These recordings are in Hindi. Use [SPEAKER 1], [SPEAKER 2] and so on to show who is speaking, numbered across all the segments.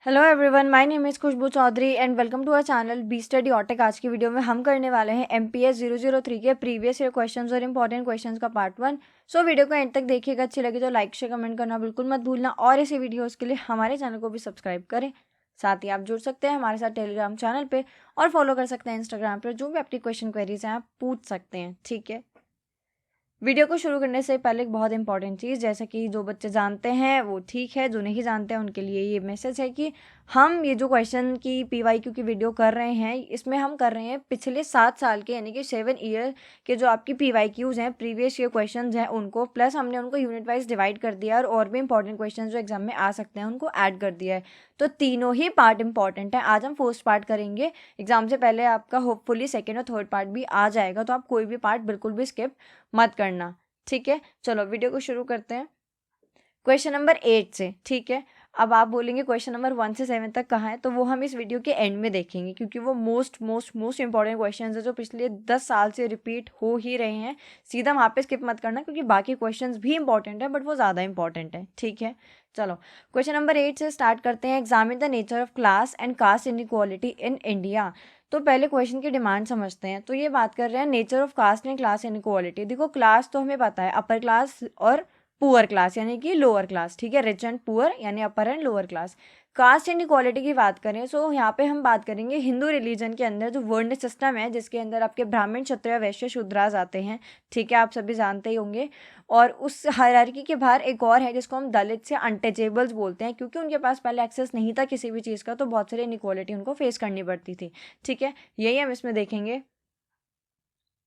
[SPEAKER 1] Hello everyone, my name is Khushboo Chaudhary and welcome to our channel B study ऑटेक। आज की वीडियो में हम करने वाले हैं MPS 003 के प्रीवियस ईयर क्वेश्चंस और इंपॉर्टेंट क्वेश्चंस का पार्ट 1। सो वीडियो को एंड तक देखिएगा। अच्छी लगी तो लाइक शेयर कमेंट करना बिल्कुल मत भूलना और ऐसी वीडियोज़ के लिए हमारे चैनल को भी सब्सक्राइब करें। साथ ही आप जुड़ सकते हैं हमारे साथ टेलीग्राम चैनल पर और फॉलो कर सकते हैं इंस्टाग्राम पर। जो भी आपकी क्वेश्चन क्वेरीज हैं आप पूछ सकते हैं, ठीक है। वीडियो को शुरू करने से पहले एक बहुत इंपॉर्टेंट चीज़, जैसा कि जो बच्चे जानते हैं वो ठीक है, जो नहीं जानते हैं उनके लिए ये मैसेज है कि हम ये जो क्वेश्चन की PYQ की वीडियो कर रहे हैं, इसमें हम कर रहे हैं पिछले 7 साल के यानी कि 7 ईयर के जो आपकी PYQs हैं, प्रीवियस ईयर क्वेश्चंस हैं उनको, प्लस हमने उनको यूनिट वाइज डिवाइड कर दिया और भी इंपॉर्टेंट क्वेश्चन जो एग्जाम में आ सकते हैं उनको ऐड कर दिया है। तो तीनों ही पार्ट इंपॉर्टेंट है। आज हम फर्स्ट पार्ट करेंगे। एग्जाम से पहले आपका होपफुली सेकेंड और थर्ड पार्ट भी आ जाएगा, तो आप कोई भी पार्ट बिल्कुल भी स्किप मत करना, ठीक है। चलो वीडियो को शुरू करते हैं क्वेश्चन नंबर 8 से, ठीक है। अब आप बोलेंगे क्वेश्चन नंबर 1 से 7 तक कहाँ है, तो वो हम इस वीडियो के एंड में देखेंगे, क्योंकि वो मोस्ट इंपॉर्टेंट क्वेश्चन है जो पिछले 10 साल से रिपीट हो ही रहे हैं। सीधा वहाँ पे स्किप मत करना, क्योंकि बाकी क्वेश्चंस भी इंपॉर्टेंट है बट वो ज़्यादा इंपॉर्टेंट है, ठीक है। चलो क्वेश्चन नंबर 8 से स्टार्ट करते हैं। Examine the nature of class and caste inequality in India. तो पहले क्वेश्चन की डिमांड समझते हैं। तो ये बात कर रहे हैं nature of caste and class inequality. देखो क्लास तो हमें पता है, अपर क्लास और पुअर क्लास यानी कि लोअर क्लास, ठीक है। रिच एंड पुअर यानी upper and lower class. Caste and equality की बात करें सो यहाँ पे हम बात करेंगे हिंदू रिलीजन के अंदर जो वर्ण सिस्टम है, जिसके अंदर आपके ब्राह्मण, क्षत्रिय, वैश्य, शूद्रास आते हैं, ठीक है, आप सभी जानते ही होंगे। और उस हायरार्की के बाहर एक और है जिसको हम दलित से अनटचेबल्स बोलते हैं, क्योंकि उनके पास पहले एक्सेस नहीं था किसी भी चीज़ का, तो बहुत सारी इनइक्वालिटी उनको फेस करनी पड़ती थी, ठीक है। यही हम इसमें देखेंगे।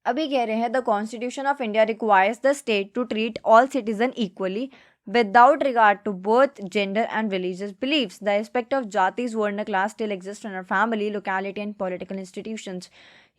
[SPEAKER 1] अभी कह रहे हैं the constitution of India requires the state to treat all citizen equally without regard to birth, gender and religious beliefs. The aspect of जातिज वर्ण class still exists in our family, locality and political institutions.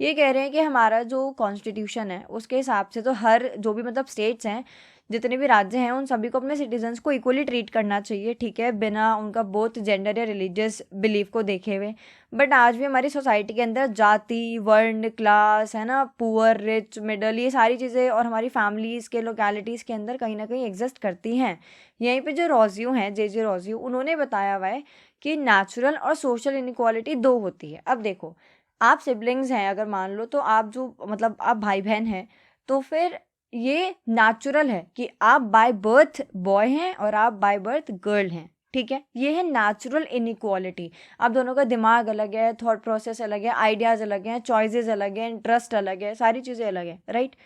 [SPEAKER 1] ये कह रहे हैं कि हमारा जो कॉन्स्टिट्यूशन है उसके हिसाब से तो हर जो भी मतलब स्टेट्स हैं, जितने भी राज्य हैं, उन सभी को अपने सिटीजन्स को इक्वली ट्रीट करना चाहिए, ठीक है, बिना उनका बोथ जेंडर या रिलीजियस बिलीफ को देखे हुए। बट आज भी हमारी सोसाइटी के अंदर जाति, वर्ण, क्लास, है ना, पुअर, रिच, मिडल, ये सारी चीज़ें और हमारी फैमिलीज़ के लोकेलिटीज़ के अंदर कहीं ना कहीं एग्जिस्ट करती हैं। यहीं पे जो रोजियो हैं, जे रोजियो, उन्होंने बताया हुआ है कि नेचुरल और सोशल इनइक्वालिटी दो होती है। अब देखो, आप सिबलिंग्स हैं अगर मान लो, तो आप जो मतलब आप भाई बहन हैं, तो फिर ये नेचुरल है कि आप बाय बर्थ बॉय हैं और आप बाय बर्थ गर्ल हैं, ठीक है। ये है नेचुरल इनइक्वालिटी। आप दोनों का दिमाग अलग है, थॉट प्रोसेस अलग है, आइडियाज़ अलग हैं, चॉइसेस अलग हैं, इंटरेस्ट अलग है, सारी चीज़ें अलग है, राइट।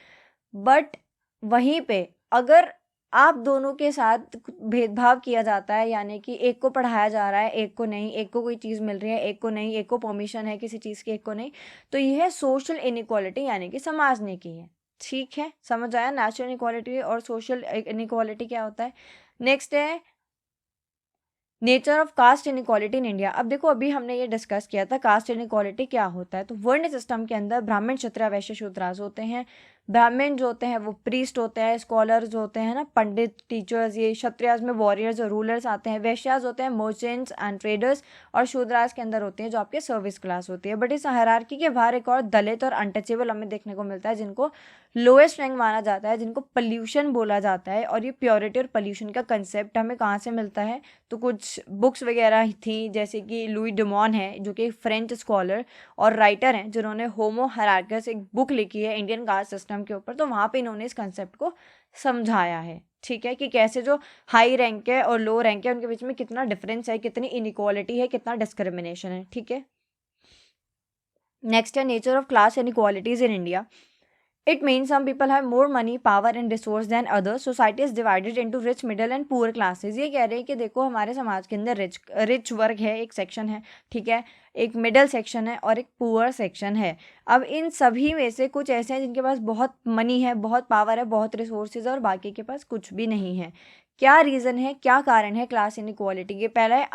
[SPEAKER 1] बट वहीं पे अगर आप दोनों के साथ भेदभाव किया जाता है, यानी कि एक को पढ़ाया जा रहा है, एक को नहीं, एक को कोई चीज़ मिल रही है, एक को नहीं, एक को परमिशन है किसी चीज़ की, एक को नहीं, तो यह है सोशल इनइक्वालिटी, यानी कि समझने की है, ठीक है। समझ आया नेचुरल इनइक्वालिटी और सोशल इनइक्वालिटी क्या होता है। नेक्स्ट है nature of caste inequality in India. अब देखो, अभी हमने ये डिस्कस किया था कास्ट इनइक्वालिटी क्या होता है। तो वर्ण सिस्टम के अंदर ब्राह्मण, क्षत्रिय, वैश्य, शूद्रास होते हैं। ब्राह्मण जो होते हैं वो प्रीस्ट होते हैं, स्कॉलर्स होते हैं ना, पंडित, टीचर्स। ये क्षत्रियास में वॉरियर्स और रूलर्स आते हैं। वैश्यास होते हैं मर्चेंट्स एंड ट्रेडर्स। और शूद्रास के अंदर होते हैं जो आपके सर्विस क्लास होती है। बट इस हायरार्की के बाहर एक और दलित और अनटचेबल हमें देखने को मिलता है, जिनको लोएस्ट रैंक माना जाता है, जिनको पॉल्यूशन बोला जाता है। और ये प्योरिटी और पॉल्यूशन का कंसेप्ट हमें कहाँ से मिलता है, तो कुछ बुक्स वगैरह थी, जैसे कि लुई डिमॉन है जो कि फ्रेंच स्कॉलर और राइटर हैं, जिन्होंने होमो हायरार्कस एक बुक लिखी है इंडियन कास्ट सिस्टम के ऊपर। तो वहाँ पे इन्होंने इस कंसेप्ट को समझाया है, ठीक है, कि कैसे जो हाई रैंक है और लो रैंक है उनके बीच में कितना डिफरेंस है, कितनी इनइक्वालिटी है, कितना डिस्क्रिमिनेशन है, ठीक है। नेक्स्ट है nature of class inequalities in India. It means some people have more money, power and resource than others. Society is divided into rich, middle and poor classes. ये कह रहे हैं कि देखो, हमारे समाज के अंदर रिच वर्ग है, एक सेक्शन है, ठीक है, एक मिडल सेक्शन है और एक पुअर सेक्शन है। अब इन सभी में से कुछ ऐसे हैं जिनके पास बहुत मनी है, बहुत पावर है, बहुत रिसोर्सेज है, और बाकी के पास कुछ भी नहीं है। क्या रीज़न है, क्या कारण है क्लास इनइक्वालिटी के? पहला है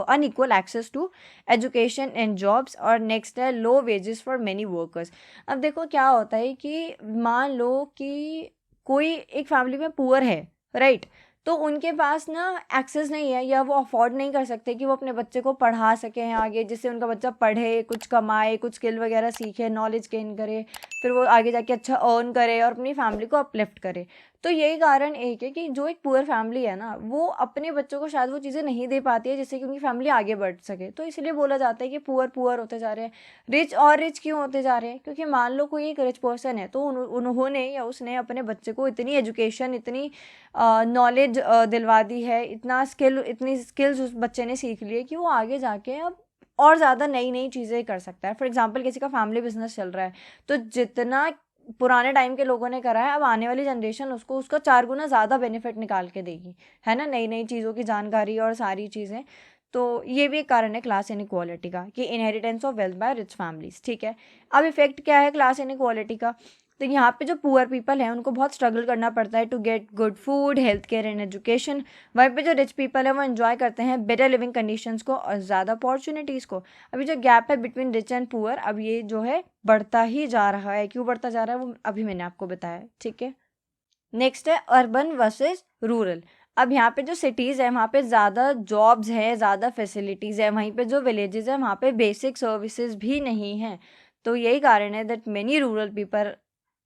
[SPEAKER 1] unequal access to education and jobs, और नेक्स्ट है low wages for many workers. अब देखो क्या होता है कि मान लो कि कोई एक फैमिली में पुअर है, राइट, तो उनके पास ना एक्सेस नहीं है, या वो अफोर्ड नहीं कर सकते कि वो अपने बच्चे को पढ़ा सकें आगे, जिससे उनका बच्चा पढ़े, कुछ कमाए, कुछ स्किल वगैरह सीखे, नॉलेज गेन करे, फिर वो आगे जाके अच्छा अर्न करे और अपनी फैमिली को अपलिफ्ट करे। तो यही कारण एक है कि जो एक पुअर फैमिली है ना, वो अपने बच्चों को शायद वो चीज़ें नहीं दे पाती है जिससे कि उनकी फैमिली आगे बढ़ सके। तो इसलिए बोला जाता है कि पुअर पुअर होते जा रहे हैं, रिच और रिच क्यों होते जा रहे हैं, क्योंकि मान लो कोई एक रिच पर्सन है तो उन्होंने या उसने अपने बच्चे को इतनी एजुकेशन, इतनी नॉलेज दिलवा दी है, इतनी स्किल्स उस बच्चे ने सीख ली है कि वो आगे जाके अब और ज़्यादा नई नई चीज़ें कर सकता है। फॉर एग्जाम्पल किसी का फैमिली बिजनेस चल रहा है, तो जितना पुराने टाइम के लोगों ने करा है, अब आने वाली जनरेशन उसको उसका 4 गुना ज़्यादा बेनिफिट निकाल के देगी, है ना, नई नई चीज़ों की जानकारी और सारी चीज़ें। तो ये भी एक कारण है क्लास इनइक्वालिटी का, कि inheritance of wealth by rich families. ठीक है, अब इफेक्ट क्या है क्लास इनइक्वालिटी का? तो यहाँ पे जो पुअर पीपल हैं उनको बहुत स्ट्रगल करना पड़ता है to get good food, health care and education. वहीं पे जो रिच पीपल है वो एंजॉय करते हैं बेटर लिविंग कंडीशंस को और ज़्यादा अपॉर्चुनिटीज़ को। अभी जो गैप है बिटवीन रिच एंड पुअर, अब ये जो है बढ़ता ही जा रहा है। क्यों बढ़ता जा रहा है वो अभी मैंने आपको बताया। ठीक है, नेक्स्ट है अर्बन वर्सेस रूरल। अब यहाँ पे जो सिटीज़ है वहाँ पे ज़्यादा जॉब्स है, ज़्यादा फैसिलिटीज़ है, वहीं पे जो विलेजेस है वहाँ पे बेसिक सर्विसेज भी नहीं है। तो यही कारण है that many rural people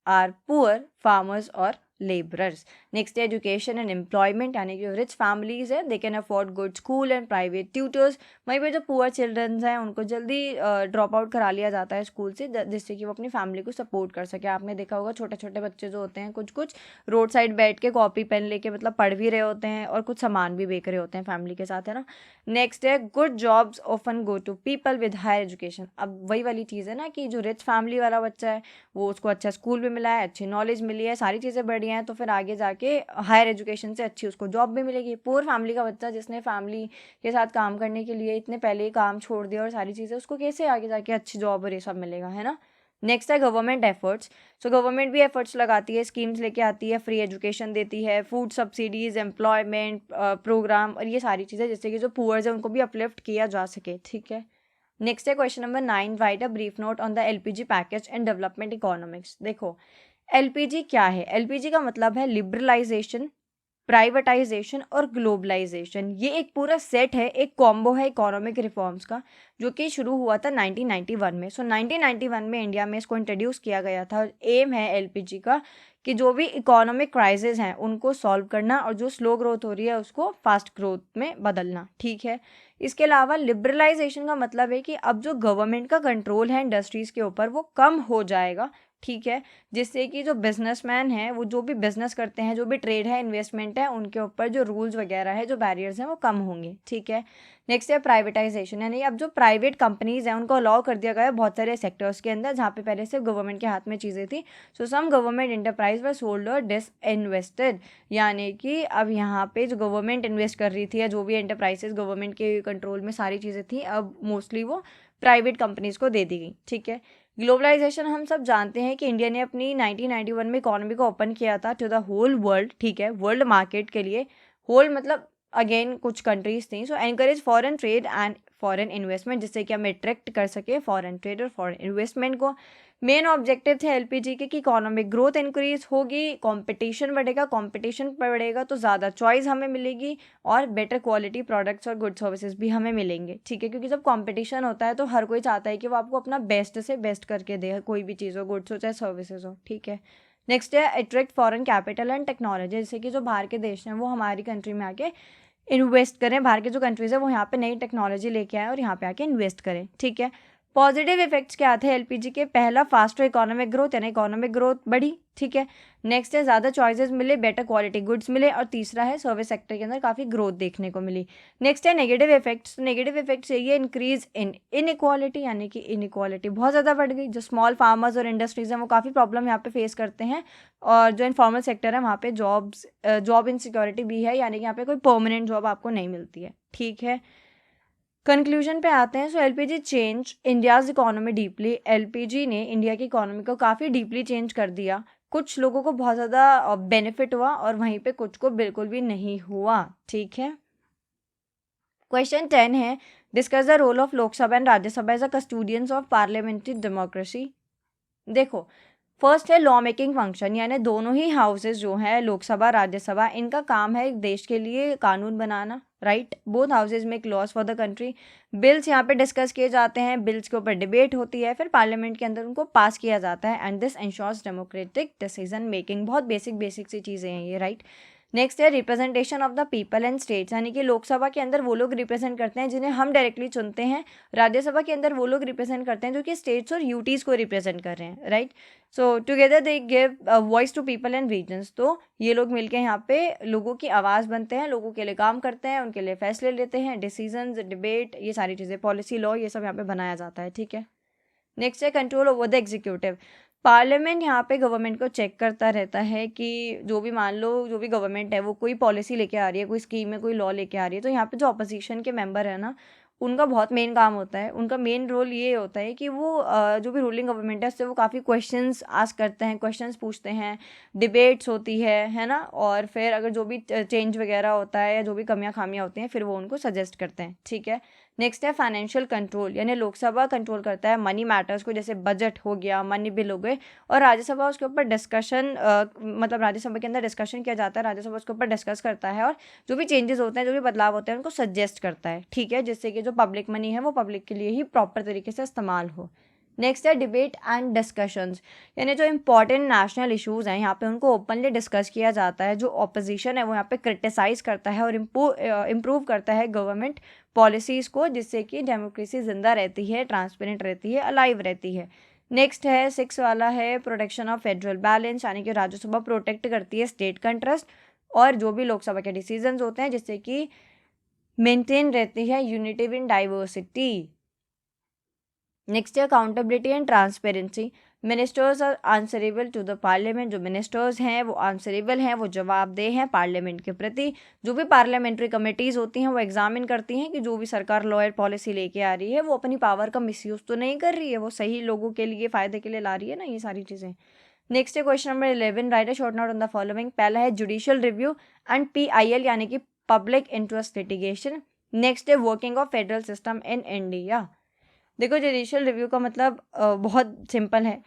[SPEAKER 1] are poor farmers और labourers. Next education and employment, यानी कि रिच फैमिलीज है they can afford good school and private tutors. वहीं पे जो पुअर चिल्ड्रंस हैं उनको जल्दी ड्रॉप आउट करा लिया जाता है स्कूल से, जिससे कि वो अपनी फैमिली को सपोर्ट कर सके। आपने देखा होगा छोटे छोटे बच्चे जो होते हैं कुछ कुछ रोड साइड बैठ के कॉपी पेन लेके मतलब पढ़ भी रहे होते हैं और कुछ सामान भी बेच रहे होते हैं फैमिली के साथ, है ना। नेक्स्ट है good jobs often go to people with higher education. अब वही वाली चीज़ है ना कि जो रिच फैमिली वाला बच्चा है वो उसको अच्छा स्कूल भी मिला है, अच्छी नॉलेज मिली है, सारी चीज़ें बढ़िया हैं, तो फिर आगे जाके हायर एजुकेशन से अच्छी उसको जॉब भी मिलेगी। पुअर फैमिली का बच्चा जिसने फैमिली के साथ काम करने के लिए इतने पहले ही काम छोड़ दिया और सारी चीज़ें, उसको कैसे आगे जाके अच्छी जॉब और ये सब मिलेगा, है ना। नेक्स्ट है गवर्नमेंट एफर्ट्स। सो गवर्नमेंट भी एफर्ट्स लगाती है, स्कीम्स लेके आती है, फ्री एजुकेशन देती है, फूड सब्सिडीज, एम्प्लॉयमेंट प्रोग्राम और ये सारी चीज़ें, जिससे कि जो पुअर्स है उनको भी अपलिफ्ट किया जा सके। ठीक है, नेक्स्ट है question number 9, right a brief note on the LPG package and development economics. देखो एलपीजी क्या है? एलपीजी का मतलब है लिबरलाइजेशन, प्राइवेटाइजेशन और ग्लोबलाइजेशन। ये एक पूरा सेट है, एक कॉम्बो है इकोनॉमिक रिफॉर्म्स का, जो कि शुरू हुआ था 1991 में। सो 1991 में इंडिया में इसको इंट्रोड्यूस किया गया था। एम है एलपीजी का कि जो भी इकोनॉमिक क्राइसिस हैं उनको सॉल्व करना और जो स्लो ग्रोथ हो रही है उसको फास्ट ग्रोथ में बदलना। ठीक है, इसके अलावा लिबरलाइजेशन का मतलब है कि अब जो गवर्नमेंट का कंट्रोल है इंडस्ट्रीज़ के ऊपर वो कम हो जाएगा। ठीक है, जिससे कि जो बिजनेसमैन हैं वो जो भी बिजनेस करते हैं, जो भी ट्रेड है, इन्वेस्टमेंट है, उनके ऊपर जो रूल्स वगैरह है, जो बैरियर्स हैं वो कम होंगे। ठीक है, नेक्स्ट है प्राइवेटाइजेशन, यानी अब जो प्राइवेट कंपनीज हैं उनको अलाउ कर दिया गया है बहुत सारे सेक्टर्स के अंदर जहाँ पे पहले सिर्फ गवर्नमेंट के हाथ में चीज़ें थी। So some government enterprise were sold और डिसइन्वेस्टेड, यानी कि अब यहाँ पे जो गवर्नमेंट इन्वेस्ट कर रही थी या जो भी एंटरप्राइजेस गवर्नमेंट के कंट्रोल में सारी चीज़ें थी, अब मोस्टली वो प्राइवेट कंपनीज को दे दी गई। ठीक है, ग्लोबलाइजेशन हम सब जानते हैं कि इंडिया ने अपनी 1991 में इकोनॉमी को ओपन किया था टू द होल वर्ल्ड। ठीक है, वर्ल्ड मार्केट के लिए, होल मतलब अगेन कुछ कंट्रीज थी। So encourage foreign trade and foreign investment, जिससे कि हम अट्रैक्ट कर सके फॉरेन ट्रेड और फॉरेन इन्वेस्टमेंट को। मेन ऑब्जेक्टिव थे एलपीजी के कि इकोनॉमिक ग्रोथ इंक्रीज होगी, कंपटीशन बढ़ेगा, कंपटीशन बढ़ेगा तो ज़्यादा चॉइस हमें मिलेगी और बेटर क्वालिटी प्रोडक्ट्स और गुड सर्विसेज भी हमें मिलेंगे। ठीक है, क्योंकि जब कंपटीशन होता है तो हर कोई चाहता है कि वो आपको अपना बेस्ट से बेस्ट करके दे, कोई भी चीज़ हो, गुड्स हो चाहे सर्विसेज हो। ठीक है, नेक्स्ट है attract foreign capital and technology, जैसे कि जो बाहर के देश हैं वो हमारी कंट्री में आके इन्वेस्ट करें, बाहर के जो कंट्रीज़ है वो यहाँ पे नई टेक्नोलॉजी लेके आए और यहाँ पे आके इन्वेस्ट करें। ठीक है, पॉजिटिव इफेक्ट्स क्या थे एलपीजी के? पहला, फास्टर इकोनॉमिक ग्रोथ, यानी इकोनॉमिक ग्रोथ बढ़ी। ठीक है, नेक्स्ट है ज़्यादा चॉइसेस मिले, बेटर क्वालिटी गुड्स मिले, और तीसरा है सर्विस सेक्टर के अंदर काफ़ी ग्रोथ देखने को मिली। नेक्स्ट है नेगेटिव इफेक्ट्स। नेगेटिव इफेक्ट्स ये इंक्रीज इन इनइक्वालिटी, यानी कि इनइक्वालिटी बहुत ज़्यादा बढ़ गई। जो स्मॉल फार्मर्स और इंडस्ट्रीज हैं वो काफ़ी प्रॉब्लम यहाँ पे फेस करते हैं, और जो इनफॉर्मल सेक्टर है वहाँ पे जॉब इनसिक्योरिटी भी है, यानी कि यहाँ पे कोई परमानेंट जॉब आपको नहीं मिलती है। ठीक है, कंक्लूजन पे आते हैं। So LPG change India's economy deeply. LPG ने इंडिया की इकोनॉमी को काफ़ी डीपली चेंज कर दिया। कुछ लोगों को बहुत ज़्यादा बेनिफिट हुआ और वहीं पे कुछ को बिल्कुल भी नहीं हुआ। ठीक है, क्वेश्चन 10 है, discuss the role of Lok Sabha and Rajya Sabha as a custodians of parliamentary democracy. देखो फर्स्ट है लॉ मेकिंग फंक्शन, यानी दोनों ही हाउसेज जो हैं, लोकसभा राज्यसभा, इनका काम है देश के लिए कानून बनाना, right. Both houses make laws for the country. Bills यहाँ पे डिस्कस किए जाते हैं, बिल्स के ऊपर डिबेट होती है, फिर पार्लियामेंट के अंदर उनको पास किया जाता है, and this ensures democratic decision making. बहुत बेसिक सी चीज़ें हैं ये, राइट। नेक्स्ट है representation of the people and states, यानी कि लोकसभा के अंदर वो लोग रिप्रेजेंट करते हैं जिन्हें हम डायरेक्टली चुनते हैं, राज्यसभा के अंदर वो लोग रिप्रेजेंट करते हैं जो कि स्टेट्स और यूटीज़ को रिप्रेजेंट कर रहे हैं, right. So together they give voice to people and regions. तो ये लोग मिलके यहाँ पे लोगों की आवाज़ बनते हैं, लोगों के लिए काम करते हैं, उनके लिए फैसले लेते हैं, डिसीजंस, डिबेट, ये सारी चीज़ें, पॉलिसी, लॉ, ये सब यहाँ पे बनाया जाता है, ठीक है। नेक्स्ट है control over the executive. Parliament यहाँ पे गवर्नमेंट को चेक करता रहता है कि जो भी, मान लो जो भी गवर्नमेंट है वो कोई पॉलिसी लेके आ रही है, कोई स्कीम है, कोई लॉ लेके आ रही है, तो यहाँ पे जो अपोजिशन के मेंबर है ना, उनका बहुत मेन काम होता है, उनका मेन रोल ये होता है कि वो जो भी रूलिंग गवर्नमेंट है उससे वो काफ़ी क्वेश्चंस आस्क करते हैं, क्वेश्चंस पूछते हैं, डिबेट्स होती है ना, और फिर अगर जो भी चेंज वगैरह होता है या जो भी कमियां खामियां होती हैं फिर वो उनको सजेस्ट करते हैं, ठीक है। नेक्स्ट है फाइनेंशियल कंट्रोल, यानी लोकसभा कंट्रोल करता है मनी मैटर्स को, जैसे बजट हो गया, मनी बिल हो गए, और राज्यसभा उसके ऊपर डिस्कशन, मतलब राज्यसभा के अंदर डिस्कशन किया जाता है, राज्यसभा उसके ऊपर डिस्कस करता है, और जो भी चेंजेस होते हैं, जो भी बदलाव होते हैं, उनको सजेस्ट करता है, ठीक है, जिससे कि जो पब्लिक मनी है वो पब्लिक के लिए ही प्रॉपर तरीके से इस्तेमाल हो। नेक्स्ट है डिबेट एंड डिस्कशंस, यानी जो इंपॉर्टेंट नेशनल इश्यूज़ हैं यहाँ पे उनको ओपनली डिस्कस किया जाता है, जो ऑपोजिशन है वो यहाँ पे क्रिटिसाइज़ करता है और इम्प्रूव करता है गवर्नमेंट पॉलिसीज़ को, जिससे कि डेमोक्रेसी ज़िंदा रहती है, ट्रांसपेरेंट रहती है, अलाइव रहती है। नेक्स्ट है 6 वाला है प्रोटेक्शन ऑफ फेडरल बैलेंस, यानी कि राज्यसभा प्रोटेक्ट करती है स्टेट का इंटरेस्ट और जो भी लोकसभा के डिसीजंस होते हैं, जिससे कि मेंटेन रहती है यूनिटी इन डाइवर्सिटी। नेक्स्ट है accountability and transparency. Ministers are answerable to the parliament, जो मिनिस्टर्स हैं वो आंसरेबल हैं, वो जवाबदेह हैं पार्लियामेंट के प्रति। जो भी पार्लियामेंट्री कमेटीज़ होती हैं वो एग्जामिन करती हैं कि जो भी सरकार लॉ और पॉलिसी लेके आ रही है वो अपनी पावर का मिसयूज़ तो नहीं कर रही है, वो सही लोगों के लिए, फ़ायदे के लिए ला रही है ना, ये सारी चीज़ें। नेक्स्ट है question number 11, right a short note on the following. पहला है जुडिशियल रिव्यू एंड PIL, यानी कि पब्लिक इंटरेस्ट लिटिगेशन। नेक्स्ट है working of federal system in India. देखो जुडिशियल रिव्यू का मतलब बहुत सिंपल है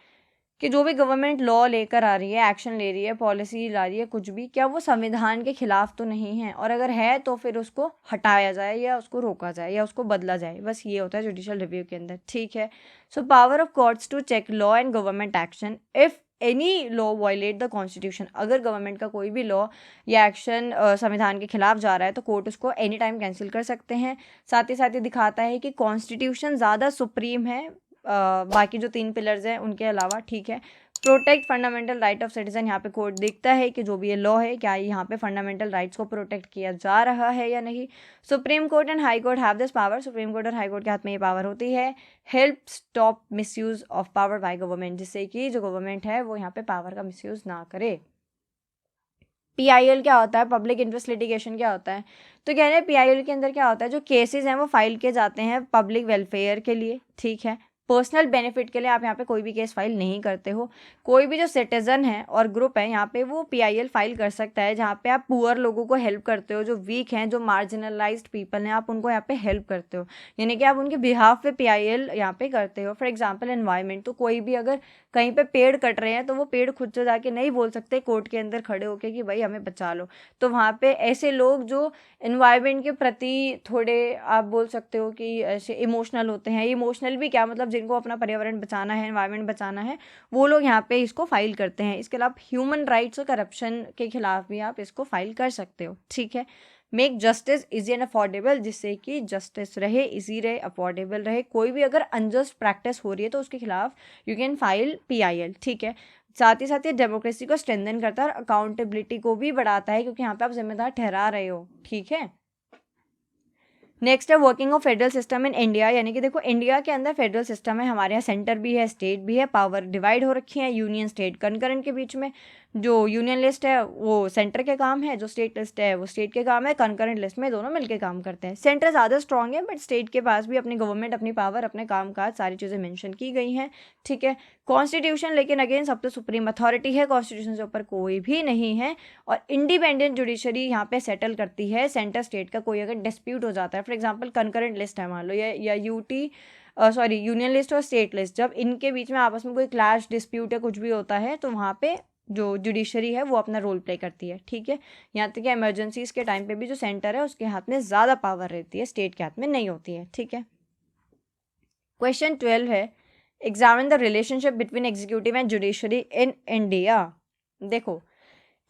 [SPEAKER 1] कि जो भी गवर्नमेंट लॉ लेकर आ रही है, एक्शन ले रही है, पॉलिसी ला रही है, कुछ भी, क्या वो संविधान के खिलाफ तो नहीं है, और अगर है तो फिर उसको हटाया जाए या उसको रोका जाए या उसको बदला जाए, बस ये होता है जुडिशियल रिव्यू के अंदर, ठीक है। So power of courts to check law and government action if any law violate the constitution. अगर गवर्नमेंट का कोई भी लॉ या एक्शन संविधान के खिलाफ जा रहा है तो कोर्ट उसको एनी टाइम कैंसिल कर सकते हैं। साथ ही दिखाता है कि कॉन्स्टिट्यूशन ज़्यादा सुप्रीम है बाकी जो 3 पिलर्स हैं उनके अलावा, ठीक है। Protect fundamental right of citizen, यहाँ पे कोर्ट देखता है कि जो भी ये लॉ है क्या यहाँ पे फंडामेंटल राइट्स को प्रोटेक्ट किया जा रहा है या नहीं। Supreme court and high court have this power, supreme court और हाई कोर्ट के हाथ में ये पावर होती है। Help stop misuse of power by government, जिससे कि जो गवर्नमेंट है वो यहाँ पे पावर का मिसयूज ना करे। PIL क्या होता है, पब्लिक इंटरेस्ट लिटिगेशन क्या होता है, तो कह रहे हैं PIL के अंदर क्या होता है, जो केसेस हैं वो फाइल किए जाते हैं पब्लिक वेलफेयर के लिए, ठीक है, पर्सनल बेनिफिट के लिए आप यहाँ पे कोई भी केस फाइल नहीं करते हो। कोई भी जो सिटीजन है और ग्रुप है यहाँ पे वो PIL फाइल कर सकता है, जहाँ पे आप पुअर लोगों को हेल्प करते हो, जो वीक हैं, जो मार्जिनलाइज्ड पीपल हैं, आप उनको यहाँ पे हेल्प करते हो, यानी कि आप उनके बिहाफ पे PIL यहाँ पे करते हो। फॉर एग्जाम्पल एनवायरमेंट, तो कोई भी अगर कहीं पे पेड़ कट रहे हैं तो वो पेड़ खुद से जाके नहीं बोल सकते कोर्ट के अंदर खड़े होके कि भाई हमें बचा लो, तो वहाँ पे ऐसे लोग जो एनवायरनमेंट के प्रति थोड़े, आप बोल सकते हो कि ऐसे इमोशनल होते हैं, इमोशनल भी क्या मतलब, जिनको अपना पर्यावरण बचाना है, एनवायरनमेंट बचाना है, वो लोग यहाँ पे इसको फाइल करते हैं। इसके अलावा ह्यूमन राइट्स और करप्शन के खिलाफ भी आप इसको फाइल कर सकते हो, ठीक है। Make justice easy and affordable, जिससे कि जस्टिस रहे, इजी रहे, अफोर्डेबल रहे। कोई भी अगर अनजस्ट प्रैक्टिस हो रही है तो उसके खिलाफ यू कैन फाइल PIL, ठीक है। साथ ही डेमोक्रेसी को स्ट्रेंथन करता है और अकाउंटेबिलिटी को भी बढ़ाता है, क्योंकि यहाँ पे आप जिम्मेदार ठहरा रहे हो, ठीक है। नेक्स्ट है working of federal system in India, यानी कि देखो इंडिया के अंदर फेडरल सिस्टम है, हमारे यहाँ सेंटर भी है, स्टेट भी है, पावर डिवाइड हो रखी है यूनियन स्टेट कंकरेंट के बीच में। जो यूनियन लिस्ट है वो सेंटर के काम है, जो स्टेट लिस्ट है वो स्टेट के काम है, कंकरेंट लिस्ट में दोनों मिलकर काम करते हैं। सेंटर ज़्यादा स्ट्रॉन्ग है, बट स्टेट के पास भी अपनी गवर्नमेंट, अपनी पावर, अपने काम काज, सारी चीज़ें मेंशन की गई हैं, ठीक है। कॉन्स्टिट्यूशन लेकिन अगेन सबसे सुप्रीम अथॉरिटी है, कॉन्स्टिट्यूशन से ऊपर कोई भी नहीं है, और इंडिपेंडेंट जुडिशरी यहाँ पे सेटल करती है सेंटर स्टेट का कोई अगर डिस्प्यूट हो जाता है। फॉर एग्जांपल कंकरेंट लिस्ट है मान लो, या UT सॉरी यूनियन लिस्ट और स्टेट लिस्ट, जब इनके बीच में आपस में कोई क्लैश डिस्प्यूट या कुछ भी होता है तो वहाँ पे जो जुडिशरी है वो अपना रोल प्ले करती है, ठीक है। यहाँ तक कि इमरजेंसीज के टाइम पे भी जो सेंटर है उसके हाथ में ज़्यादा पावर रहती है, स्टेट के हाथ में नहीं होती है, ठीक है। क्वेश्चन 12 है, examine the relationship between executive and judiciary in India. देखो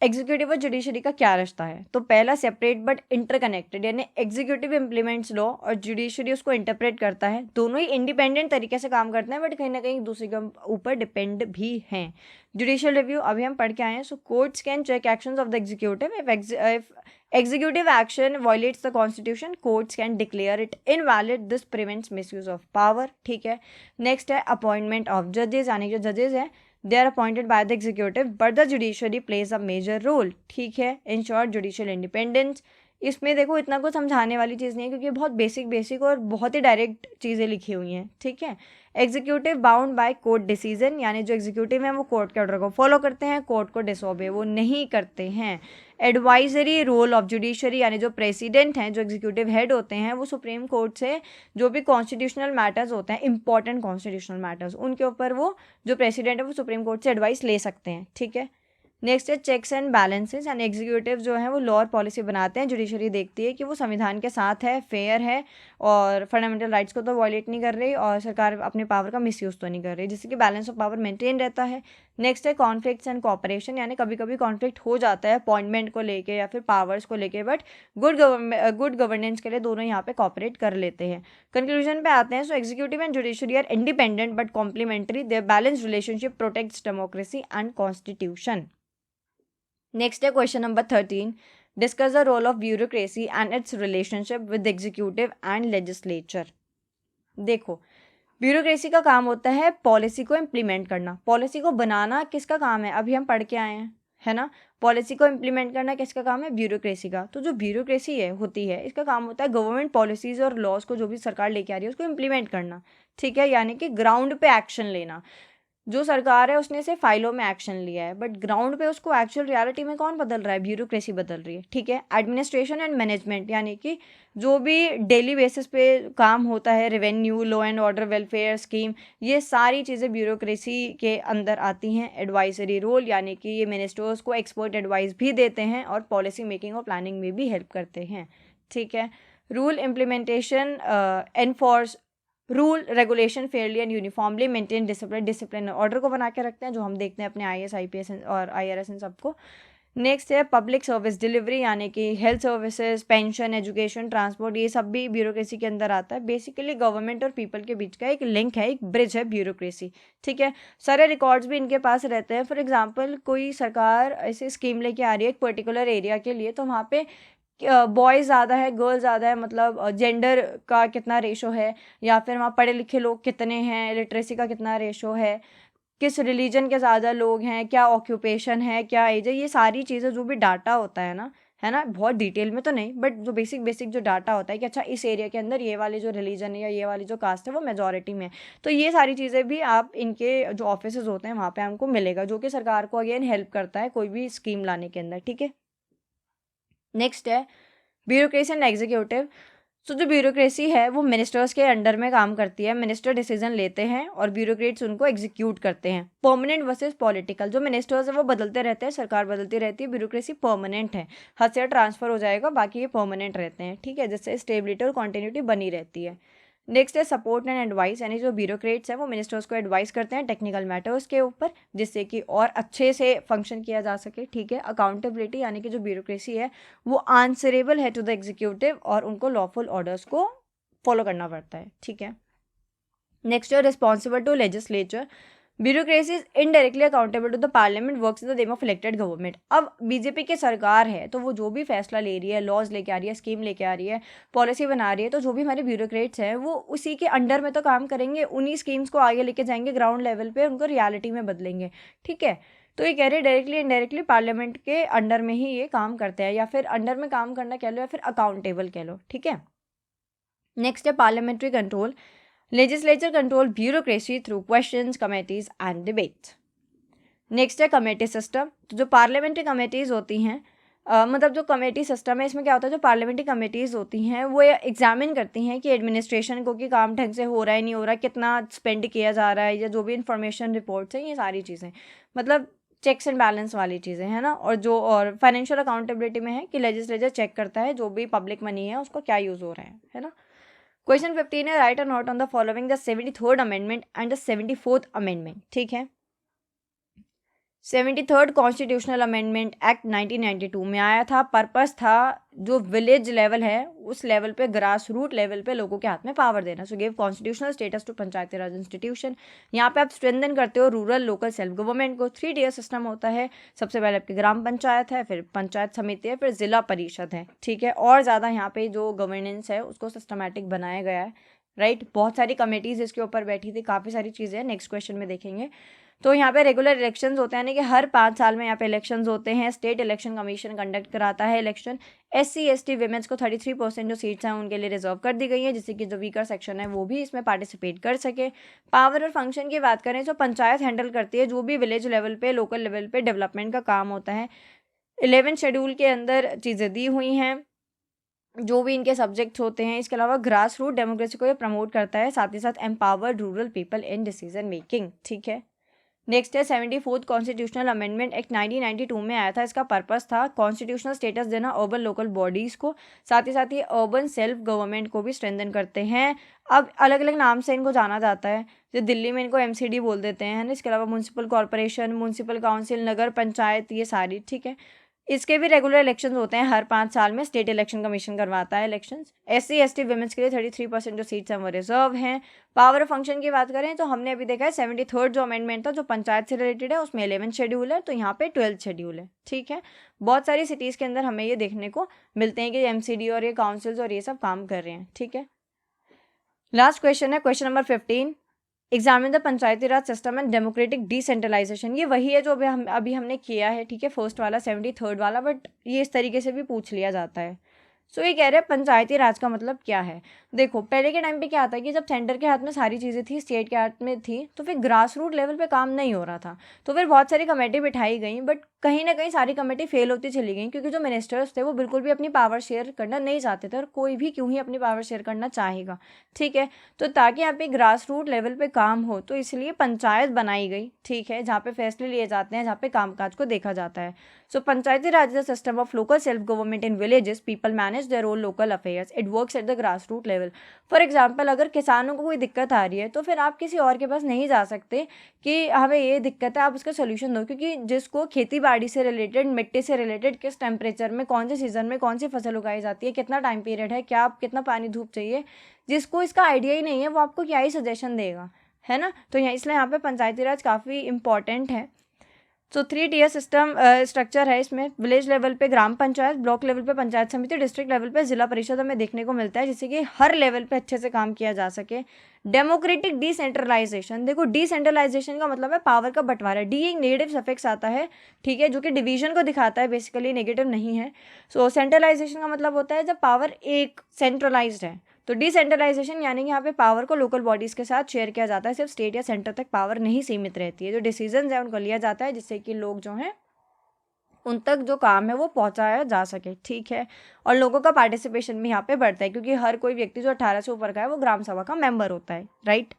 [SPEAKER 1] एग्जीक्यूटिव और जुडिशरी का क्या रिश्ता है, तो पहला सेपरेट बट इंटरकनेक्टेड, यानी एग्जीक्यूटिव इम्प्लीमेंट्स लॉ और जुडिशरी उसको इंटरप्रेट करता है। दोनों ही इंडिपेंडेंट तरीके से काम करते हैं बट कहीं ना कहीं एक दूसरे के ऊपर डिपेंड भी हैं। जुडिशियल रिव्यू अभी हम पढ़ के आए हैं। So courts can check actions of the executive. If executive action violates the constitution, courts can declare it invalid. This prevents misuse of power, ठीक है। नेक्स्ट है अपॉइंटमेंट ऑफ जजेस, यानी जो जजेस हैं they are appointed by the executive but the judiciary plays a major role, ठीक है। In short judicial independence. इसमें देखो इतना कुछ समझाने वाली चीज़ नहीं है क्योंकि बहुत बेसिक और बहुत ही डायरेक्ट चीज़ें लिखी हुई हैं, ठीक है। Executive bound by court decision, यानी जो एग्जीक्यूटिव हैं वो कोर्ट के ऑर्डर को फॉलो करते हैं, कोर्ट को डिसओबे वो नहीं करते हैं। एडवाइजरी रोल ऑफ जुडिशरी, यानी जो प्रेसिडेंट हैं, जो एग्जीक्यूटिव हेड होते हैं, वो सुप्रीम कोर्ट से जो भी कॉन्स्टिट्यूशनल मैटर्स होते हैं, इंपॉर्टेंट कॉन्स्टिट्यूशनल मैटर्स, उनके ऊपर वो जो प्रेसिडेंट है वो सुप्रीम कोर्ट से एडवाइस ले सकते हैं, ठीक है। नेक्स्ट है चेक्स एंड बैलेंसेस, यानी एग्जीक्यूटिव जो है वो लॉ और पॉलिसी बनाते हैं, जुडिशरी देखती है कि वो संविधान के साथ है, फेयर है और फंडामेंटल राइट्स को तो वायलेट नहीं कर रही और सरकार अपने पावर का मिसयूज तो नहीं कर रही, जिससे कि बैलेंस ऑफ पावर मेंटेन रहता है। नेक्स्ट है कॉन्फ्लिक्ट्स एंड कोऑपरेशन, यानी कभी कभी कॉन्फ्लिक्ट हो जाता है अपॉइंटमेंट को लेके या फिर पावर्स को लेके, बट गुड गवर्नेंस के लिए दोनों यहाँ पे कॉपरेट कर लेते हैं। कंक्लूजन पे आते हैं। So executive and judiciary are independent but complementary, their balance relationship protects democracy and constitution. Next है question number 13, discuss the role of bureaucracy and its relationship with executive and legislature. देखो ब्यूरोक्रेसी का काम होता है पॉलिसी को इम्प्लीमेंट करना, पॉलिसी को बनाना किसका काम है, अभी हम पढ़ के आए हैं, है ना। पॉलिसी को इम्प्लीमेंट करना किसका काम है, ब्यूरोक्रेसी का। तो जो ब्यूरोक्रेसी है होती है इसका काम होता है गवर्नमेंट पॉलिसीज़ और लॉज को जो भी सरकार लेके आ रही है उसको इम्प्लीमेंट करना, ठीक है, यानी कि ग्राउंड पे एक्शन लेना। जो सरकार है उसने सिर्फ फाइलों में एक्शन लिया है बट ग्राउंड पे उसको एक्चुअल रियलिटी में कौन बदल रहा है, ब्यूरोक्रेसी बदल रही है, ठीक है। एडमिनिस्ट्रेशन एंड मैनेजमेंट, यानी कि जो भी डेली बेसिस पे काम होता है, revenue, law and order, welfare scheme, ये सारी चीज़ें ब्यूरोक्रेसी के अंदर आती हैं। एडवाइजरी रोल, यानी कि ये मिनिस्टर्स को एक्सपर्ट एडवाइस भी देते हैं और पॉलिसी मेकिंग और प्लानिंग में भी हेल्प करते हैं, ठीक है। Rule implementation, enforce rule regulation Fairlie and uniformly, maintain discipline order को बना के रखते हैं, जो हम देखते हैं अपने IAS IPS और IRS इन सबको। नेक्स्ट है पब्लिक सर्विस डिलीवरी, यानी कि health services, pension, education, transport, ये सब भी ब्यूरोक्रेसी के अंदर आता है। बेसिकली गवर्नमेंट और पीपल के बीच का एक लिंक है, एक ब्रिज है ब्यूरोक्रेसी, ठीक है। सारे रिकॉर्ड्स भी इनके पास रहते हैं। फॉर एग्जाम्पल कोई सरकार ऐसे स्कीम लेके आ रही है एक पर्टिकुलर एरिया के लिए, तो वहाँ पे बॉयज़ ज़्यादा है, गर्ल ज़्यादा है, मतलब जेंडर का कितना रेशो है, या फिर वहाँ पढ़े लिखे लोग कितने हैं, लिटरेसी का कितना रेशो है, किस रिलीजन के ज़्यादा लोग हैं, क्या ऑक्यूपेशन है, क्या एज है, ये सारी चीज़ें जो भी डाटा होता है ना, है ना, बहुत डिटेल में तो नहीं बट जो बेसिक जो डाटा होता है कि अच्छा इस एरिया के अंदर ये वाले जो रिलीजन है या ये वाली जो कास्ट है वो मेजॉरिटी में है, तो ये सारी चीज़ें भी आप इनके जो ऑफिसेज होते हैं वहाँ पे हमको मिलेगा, जो कि सरकार को अगेन हेल्प करता है कोई भी स्कीम लाने के अंदर, ठीक है। नेक्स्ट है ब्यूरोक्रेसी एंड एग्जीक्यूटिव। सो जो ब्यूरोक्रेसी है वो मिनिस्टर्स के अंडर में काम करती है, मिनिस्टर डिसीजन लेते हैं और ब्यूरोक्रेट्स उनको एग्जीक्यूट करते हैं। परमानेंट वर्सेस पॉलिटिकल, जो मिनिस्टर्स है वो बदलते रहते हैं, सरकार बदलती रहती है, ब्यूरोक्रेसी परमानेंट है, हाथ से ट्रांसफर हो जाएगा, बाकी ये परमानेंट रहते हैं, ठीक है, जिससे स्टेबिलिटी और कॉन्टिन्यूटी बनी रहती है। नेक्स्ट है सपोर्ट एंड एडवाइस, यानी जो ब्यूरोक्रेट्स हैं वो मिनिस्टर्स को एडवाइस करते हैं टेक्निकल मैटर्स के ऊपर, जिससे कि और अच्छे से फंक्शन किया जा सके, ठीक है। अकाउंटेबिलिटी, यानी कि जो ब्यूरोक्रेसी है वो आंसरेबल है टू द एग्जीक्यूटिव और उनको लॉफुल ऑर्डर्स को फॉलो करना पड़ता है, ठीक है। नेक्स्ट है responsible to legislature. Bureaucracy is indirectly accountable to the parliament, works in the name of elected government. अब बीजेपी की सरकार है तो वो जो भी फैसला ले रही है, लॉज लेके आ रही है, स्कीम लेके आ रही है, पॉलिसी बना रही है, तो जो भी हमारे ब्यूरोक्रेट्स हैं वो उसी के अंडर में तो काम करेंगे, उन्हीं स्कीम्स को आगे लेके जाएंगे ग्राउंड लेवल पे, उनको रियलिटी में बदलेंगे, ठीक है। तो ये कह रहे डायरेक्टली इनडायरेक्टली पार्लियामेंट के अंडर में ही ये काम करते हैं, या फिर अंडर में काम करना कह लो या फिर अकाउंटेबल कह लो, ठीक है। नेक्स्ट है parliamentary control. Legislature control bureaucracy through questions, committees and debates. Next है कमेटी सिस्टम। तो जो पार्लियामेंट्री कमेटीज़ होती हैं मतलब जो कमेटी सिस्टम है इसमें क्या होता है, जो पार्लियामेंट्री कमेटीज़ होती हैं वो एग्जामिन करती हैं कि एडमिनिस्ट्रेशन को कि काम ढंग से हो रहा है नहीं हो रहा है, कितना स्पेंड किया जा रहा है, या जो भी इंफॉर्मेशन रिपोर्ट्स हैं, ये सारी चीज़ें मतलब चेक्स एंड बैलेंस वाली चीज़ें है ना। और फाइनेंशियल अकाउंटेबिलिटी में है कि लेजिस्लेचर चेक करता है जो भी पब्लिक मनी है उसको क्या यूज़ हो रहा है ना। क्वेश्चन 15 है, राइट और not on the following the 73rd amendment and the 74th amendment. ठीक है, 73rd कॉन्स्टिट्यूशनल अमेंडमेंट एक्ट 1992 में आया था। पर्पस था जो विलेज लेवल है उस लेवल पे, ग्रास रूट लेवल पे लोगों के हाथ में पावर देना। So give constitutional status to panchayati raj institution. यहाँ पे आप स्ट्रेंथन करते हो रूरल लोकल सेल्फ गवर्नमेंट को। 3 tier सिस्टम होता है। सबसे पहले आपकी ग्राम पंचायत है, फिर पंचायत समिति है, फिर जिला परिषद है। ठीक है, और ज़्यादा यहाँ पे जो गवर्नेंस है उसको सिस्टमैटिक बनाया गया है। राइट, बहुत सारी कमेटीज़ इसके ऊपर बैठी थी, काफ़ी सारी चीज़ें हैं, नेक्स्ट क्वेश्चन में देखेंगे। तो यहाँ पे रेगुलर इलेक्शंस होते हैं, यानी कि हर 5 साल में यहाँ पे इलेक्शंस होते हैं। स्टेट इलेक्शन कमीशन कंडक्ट कराता है इलेक्शन। SC ST विमेंस को 33% जो सीट्स हैं उनके लिए रिजर्व कर दी गई हैं, जिससे कि जो वीकर सेक्शन है वो भी इसमें पार्टिसिपेट कर सके। पावर और फंक्शन की बात करें तो पंचायत हैंडल करती है जो भी विलेज लेवल पे, लोकल लेवल पे डेवलपमेंट का काम होता है। 11 शेड्यूल के अंदर चीज़ें दी हुई हैं जो भी इनके सब्जेक्ट्स होते हैं। इसके अलावा ग्रास रूट डेमोक्रेसी को ये प्रमोट करता है, साथ ही साथ empowered rural people in decision making. ठीक है, नेक्स्ट है 74th कॉन्स्टिट्यूशनल अमेंडमेंट एक्ट 1992 में आया था। इसका पर्पस था कॉन्स्टिट्यूशनल स्टेटस देना अर्बन लोकल बॉडीज़ को, साथ ही ये अर्बन सेल्फ गवर्नमेंट को भी स्ट्रेंथन करते हैं। अब अलग अलग नाम से इनको जाना जाता है, जो दिल्ली में इनको MCD बोल देते हैं, है ना। इसके अलावा म्यूनसिपल कॉर्पोरेशन, म्यूनसिपल काउंसिल, नगर पंचायत, ये सारी। ठीक है, इसके भी रेगुलर इलेक्शंस होते हैं हर 5 साल में। स्टेट इलेक्शन कमीशन करवाता है इलेक्शंस। SC ST वुमेन्स के लिए 33% जो सीट्स हैं वो रिजर्व हैं। पावर फंक्शन की बात करें तो हमने अभी देखा है 73rd जो अमेंडमेंट था जो पंचायत से रिलेटेड है उसमें 11th शेड्यूल है, तो यहाँ पे 12th शेड्यूल है। ठीक है, बहुत सारी सिटीज़ के अंदर हमें ये देखने को मिलते हैं कि MCD और ये काउंसिल्स और ये सब काम कर रहे हैं। ठीक है, लास्ट क्वेश्चन है question number 15, examine the panchayati raj system and democratic decentralisation. ये वही है जो अभी हमने किया है। ठीक है, फर्स्ट वाला 73rd वाला, बट ये इस तरीके से भी पूछ लिया जाता है। सो ये कह रहे हैं पंचायती राज का मतलब क्या है। देखो, पहले के टाइम पे क्या था कि जब सेंटर के हाथ में सारी चीज़ें थी, स्टेट के हाथ में थी, तो फिर ग्रास रूट लेवल पे काम नहीं हो रहा था। तो फिर बहुत सारी कमेटी बिठाई गई, बट कहीं ना कहीं सारी कमेटी फेल होती चली गई, क्योंकि जो मिनिस्टर्स थे वो बिल्कुल भी अपनी पावर शेयर करना नहीं चाहते थे, और कोई भी क्यों ही अपनी पावर शेयर करना चाहेगा। ठीक है, तो ताकि यहाँ पे ग्रास रूट लेवल पे काम हो तो इसलिए पंचायत बनाई गई। ठीक है, जहाँ पे फैसले लिए जाते हैं, जहाँ पे कामकाज को देखा जाता है। So Panchayati Raj is system of local self government in villages. People manage their own local affairs. It works at the grass root level. For example, अगर किसानों को कोई दिक्कत आ रही है तो फिर आप किसी और के पास नहीं जा सकते कि हमें ये दिक्कत है, आप उसका सोल्यूशन दो, क्योंकि जिसको खेती बाड़ी से रिलेटेड, मिट्टी से रिलेटेड, किस टेम्परेचर में, कौन से सीजन में कौन सी फसल उगाई जाती है, कितना टाइम पीरियड है, क्या कितना पानी धूप चाहिए, जिसको इसका आइडिया ही नहीं है वो आपको क्या ही सजेशन देगा, है ना। तो इसलिए यहाँ पे पंचायती राज काफ़ी इंपॉर्टेंट है। सो 3 tier सिस्टम स्ट्रक्चर है इसमें। विलेज लेवल पे ग्राम पंचायत, ब्लॉक लेवल पे पंचायत समिति, डिस्ट्रिक्ट लेवल पे जिला परिषद हमें देखने को मिलता है, जिससे कि हर लेवल पे अच्छे से काम किया जा सके। डेमोक्रेटिक डिसेंट्रलाइजेशन, देखो डिसेंट्रलाइजेशन का मतलब है पावर का बंटवारा। डी एक नेगेटिव सफिक्स आता है, ठीक है, जो कि डिवीजन को दिखाता है, बेसिकली नेगेटिव नहीं है। सो सेंट्रलाइजेशन का मतलब होता है जब पावर एक सेंट्रलाइज्ड है। तो डिसेंट्रलाइजेशन यानी कि यहाँ पे पावर को लोकल बॉडीज़ के साथ शेयर किया जाता है, सिर्फ स्टेट या सेंटर तक पावर नहीं सीमित रहती है। जो डिसीजंस है उनको लिया जाता है, जिससे कि लोग जो हैं उन तक जो काम है वो पहुंचाया जा सके। ठीक है, और लोगों का पार्टिसिपेशन भी यहाँ पे बढ़ता है, क्योंकि हर कोई व्यक्ति जो 18 से ऊपर का है वो ग्राम सभा का मेंबर होता है। Right,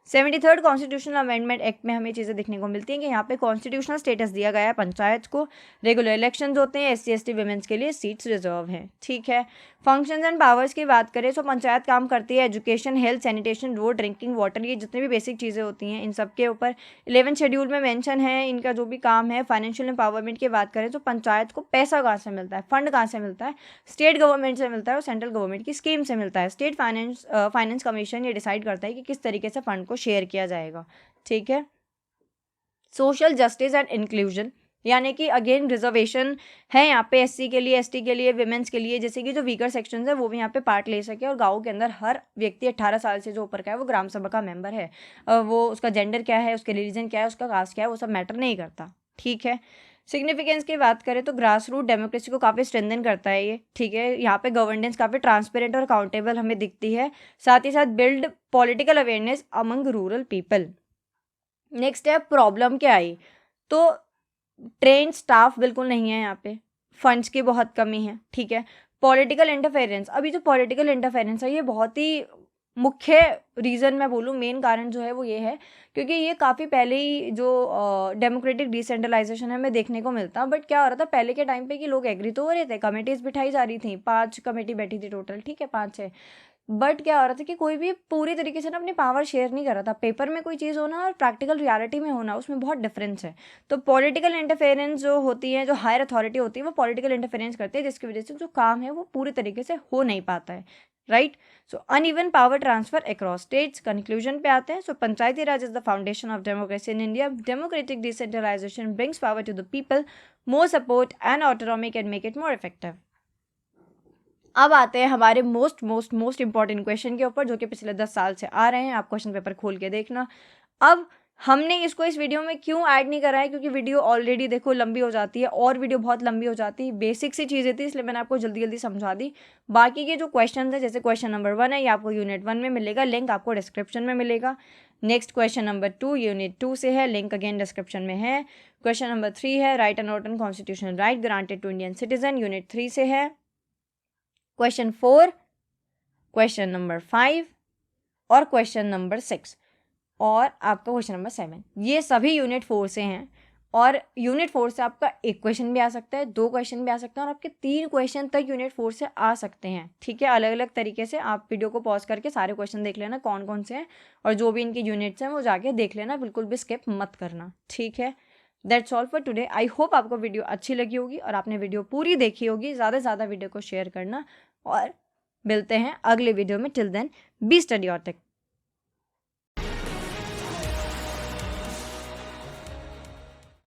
[SPEAKER 1] 73rd constitutional amendment act में हमें चीज़ें देखने को मिलती हैं कि यहाँ पे कॉन्स्टिट्यूशनल स्टेटस दिया गया है पंचायत को। रेगुलर इलेक्शंस होते हैं, SC ST वुमेन्स के लिए सीट्स रिजर्व हैं। ठीक है, फंक्शंस एंड पावर्स की बात करें तो पंचायत काम करती है education, health, sanitation, road, drinking water, ये जितनी भी बेसिक चीज़ें होती हैं इन सब के ऊपर 11 शेड्यूल में मेंशन है इनका जो भी काम है। फाइनेंशियल एम्पावरमेंट की बात करें तो पंचायत को पैसा कहाँ से मिलता है, फंड कहाँ से मिलता है, स्टेट गवर्नमेंट से मिलता है और सेंट्रल गवर्नमेंट की स्कीम से मिलता है। स्टेट फाइनेंस कमीशन ये डिसाइड करता है कि किस तरीके से फंड को शेयर किया जाएगा। ठीक है, सोशल जस्टिस एंड इंक्लूजन, यानी कि अगेन रिजर्वेशन है यहाँ पे SC के लिए, ST के लिए, विमेंस के लिए, जैसे कि जो वीकर सेक्शंस है वो भी यहाँ पे पार्ट ले सके। और गाँव के अंदर हर व्यक्ति 18 साल से जो ऊपर का है वो ग्राम सभा का मेंबर है। वो उसका जेंडर क्या है, उसके रिलीजन क्या है, उसका कास्ट क्या है, वो सब मैटर नहीं करता। ठीक है, सिग्निफिकेंस की बात करें तो ग्रास रूट डेमोक्रेसी को काफ़ी स्ट्रेंथन करता है ये। ठीक है, यहाँ पे गवर्नेंस काफ़ी ट्रांसपेरेंट और अकाउंटेबल हमें दिखती है, साथ ही साथ build political awareness among rural people. Next है प्रॉब्लम क्या आई, तो ट्रेन स्टाफ बिल्कुल नहीं है यहाँ पे। फंड्स की बहुत कमी है, ठीक है। पॉलिटिकल इंटरफेरेंस, अभी जो पॉलिटिकल इंटरफेरेंस है ये बहुत ही मुख्य रीज़न मैं बोलूँ, मेन कारण जो है वो ये है क्योंकि ये काफ़ी पहले ही जो डेमोक्रेटिक डिसेंट्रलाइजेशन है हमें देखने को मिलता। बट क्या हो रहा था पहले के टाइम पे कि लोग एग्री तो हो रहे थे, कमेटीज़ बिठाई जा रही थी, 5 कमेटी बैठी थी टोटल, ठीक है, 5-6। बट क्या हो रहा था कि कोई भी पूरी तरीके से ना अपनी पावर शेयर नहीं कर रहा था। पेपर में कोई चीज़ होना और प्रैक्टिकल रियलिटी में होना, उसमें बहुत डिफरेंस है। तो पॉलिटिकल इंटरफेरेंस जो होती है, जो हायर अथॉरिटी होती है, वो पॉलिटिकल इंटरफेरेंस करती है, जिसकी वजह से जो काम है वो पूरी तरीके से हो नहीं पाता है, right. So uneven power transfer across states. Conclusion पे आते हैं। So Panchayati Raj is the foundation of democracy in India. Democratic decentralisation brings power to the people, more support and autonomy can make it more effective. अब आते हैं हमारे मोस्ट इंपॉर्टेंट क्वेश्चन के ऊपर, जो कि पिछले 10 साल से आ रहे हैं। आप क्वेश्चन पेपर खोल के देखना। अब हमने इसको इस वीडियो में क्यों ऐड नहीं करा है, क्योंकि वीडियो ऑलरेडी देखो लंबी हो जाती है और वीडियो बहुत लंबी हो जाती है। बेसिक सी चीज़ें थी, इसलिए मैंने आपको जल्दी जल्दी समझा दी। बाकी के जो क्वेश्चन है, जैसे क्वेश्चन नंबर 1 है, ये आपको यूनिट 1 में मिलेगा, लिंक आपको डिस्क्रिप्शन में मिलेगा। नेक्स्ट क्वेश्चन नंबर 2 यूनिट 2 से है, लिंक अगेन डिस्क्रिप्शन में है। क्वेश्चन नंबर 3 है, write and note on constitutional right granted to Indian citizen, unit 3 से है। क्वेश्चन 4, क्वेश्चन नंबर 5 और क्वेश्चन नंबर 6 और आपका क्वेश्चन नंबर 7, ये सभी यूनिट 4 से हैं। और यूनिट 4 से आपका एक क्वेश्चन भी आ सकता है, 2 क्वेश्चन भी आ सकते हैं और आपके 3 क्वेश्चन तक यूनिट 4 से आ सकते हैं, ठीक है। अलग अलग तरीके से आप वीडियो को पॉज करके सारे क्वेश्चन देख लेना कौन कौन से हैं, और जो भी इनकी यूनिट्स हैं वो जाके देख लेना, बिल्कुल भी स्किप मत करना, ठीक है। That's all for today. I hope आपको वीडियो अच्छी लगी होगी और आपने वीडियो पूरी देखी होगी। ज़्यादा से ज़्यादा वीडियो को शेयर करना और मिलते हैं अगले वीडियो में। टिल देन बी स्टडी और टेक।